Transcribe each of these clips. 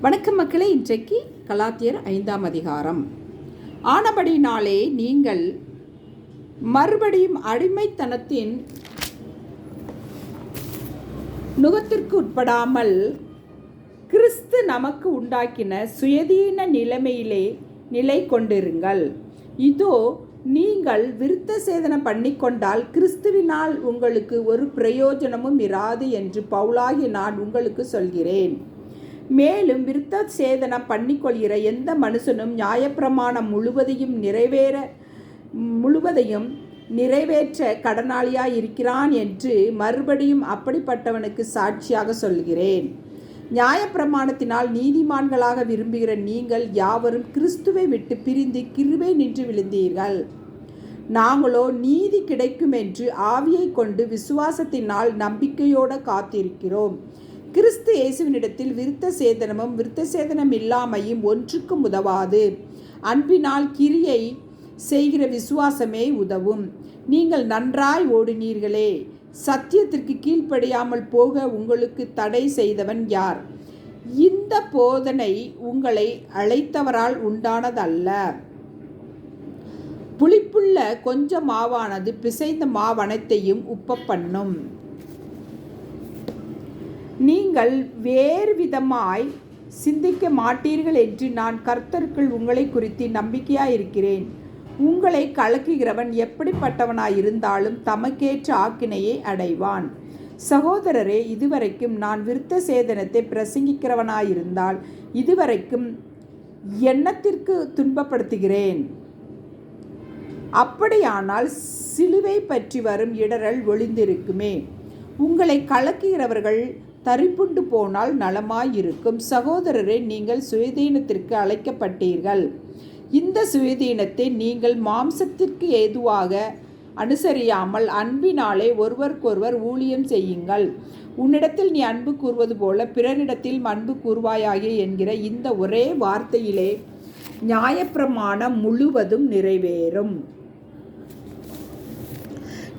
வணக்கம் மக்களே. இன்றைக்கு கலாத்தியர் 5ஆம் அதிகாரம். ஆனபடினாலே நீங்கள் மறுபடியும் அடிமைத்தனத்தின் நுகத்திற்கு உட்படாமல் கிறிஸ்து நமக்கு உண்டாக்கின சுயதீன நிலைமையிலே நிலை கொண்டிருங்கள். இதோ நீங்கள் விருத்த சேதனம் பண்ணிக்கொண்டால் கிறிஸ்துவினால் உங்களுக்கு ஒரு பிரயோஜனமும் இராது என்று பவுலாகிய நான் உங்களுக்கு சொல்கிறேன். மேலும் விருத்த சேதனம் பண்ணிக்கொள்கிற எந்த மனுஷனும் நியாயப்பிரமாணம் முழுவதையும் நிறைவேற்ற கடனாளியாய் இருக்கிறான் என்று மறுபடியும் அப்படிப்பட்டவனுக்கு சாட்சியாக சொல்கிறேன். நியாயப்பிரமாணத்தினால் நீதிமான்களாக விரும்புகிற நீங்கள் யாவரும் கிறிஸ்துவை விட்டு பிரிந்து கிருபை நின்று விழுந்தீர்கள். நாங்களோ நீதி கிடைக்கும் என்று ஆவியை கொண்டு விசுவாசத்தினால் நம்பிக்கையோடு காத்திருக்கிறோம். கிறிஸ்து இயேசுவினிடத்தில் விருத்த சேதனமும் விருத்த சேதனம் இல்லாமையும் ஒன்றுக்கும் உதவாது. அன்பினால் கிரியை செய்கிற விசுவாசமே உதவும். நீங்கள் நன்றாய் ஓடினீர்களே. சத்தியத்திற்கு கீழ்ப்படியாமல் போக உங்களுக்கு தடை செய்தவன் யார்? இந்த போதனை உங்களை அழைத்தவரால் உண்டானதல்ல. புளிப்புள்ள கொஞ்சம் மாவானது பிசைந்த மாவனைத்தையும் உப்ப பண்ணும். நீங்கள் வேறு விதமாய் சிந்திக்க மாட்டீர்கள் என்று நான் கர்த்தருக்குள் உங்களை குறித்து நம்பிக்கையாயிருக்கிறேன். உங்களை கலக்குகிறவன் எப்படிப்பட்டவனாயிருந்தாலும் தமக்கேற்ற ஆக்கினையை அடைவான். சகோதரரே, இதுவரைக்கும் நான் விருத்த சேதனத்தை பிரசங்கிக்கிறவனாயிருந்தால் இதுவரைக்கும் எண்ணத்திற்கு துன்பப்படுத்துகிறேன். அப்படியானால் சிலுவை பற்றி வரும் இடரல் ஒளிந்திருக்குமே. உங்களை கலக்குகிறவர்கள் தரிப்புண்டு போனால் நலமாயிருக்கும். சகோதரரே, நீங்கள் சுயதீனத்திற்கு அழைக்கப்பட்டீர்கள். இந்த சுயதீனத்தை நீங்கள் மாம்சத்திற்கு ஏதுவாக அனுசரியாமல் அன்பினாலே ஒருவருக்கொருவர் ஊழியம் செய்யுங்கள். உன்னிடத்தில் நீ அன்பு கூறுவது போல பிறரிடத்தில் அன்பு கூறுவாயாக என்கிற இந்த ஒரே வார்த்தையிலே நியாயப்பிரமாணம் முழுவதும் நிறைவேறும்.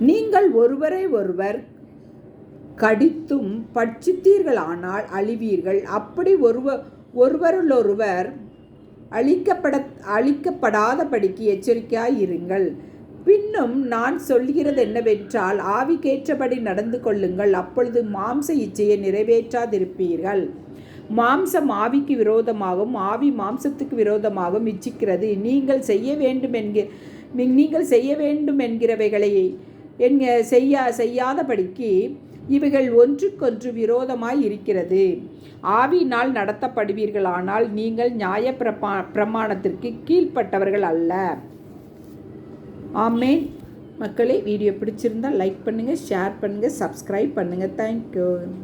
நீங்கள் ஒருவரை ஒருவர் கடித்தும் பட்சித்தீர்களானால் அழிவீர்கள். அப்படி ஒருவருளொருவர் அழிக்கப்படாதபடிக்கு எச்சரிக்கையாயிருங்கள். பின்னும் நான் சொல்கிறது என்னவென்றால், ஆவிக்கேற்றபடி நடந்து கொள்ளுங்கள். அப்பொழுது மாம்ச இச்சையை நிறைவேற்றாதிருப்பீர்கள். மாம்சம் ஆவிக்கு விரோதமாகவும் ஆவி மாம்சத்துக்கு விரோதமாகவும் இச்சிக்கிறது. நீங்கள் செய்ய வேண்டும் என்கிறவைகளை செய்யாதபடிக்கு இவைகள் ஒன்றுக்கொன்று விரோதமாய் இருக்கிறது. ஆவியினால் நடத்தப்படுவீர்களானால் நீங்கள் நியாய பிரமாணத்திற்கு கீழ்ப்பட்டவர்கள் அல்ல. ஆமென். மக்களே, வீடியோ பிடிச்சிருந்தால் லைக் பண்ணுங்கள், ஷேர் பண்ணுங்கள், சப்ஸ்கிரைப் பண்ணுங்கள். தேங்க்யூ.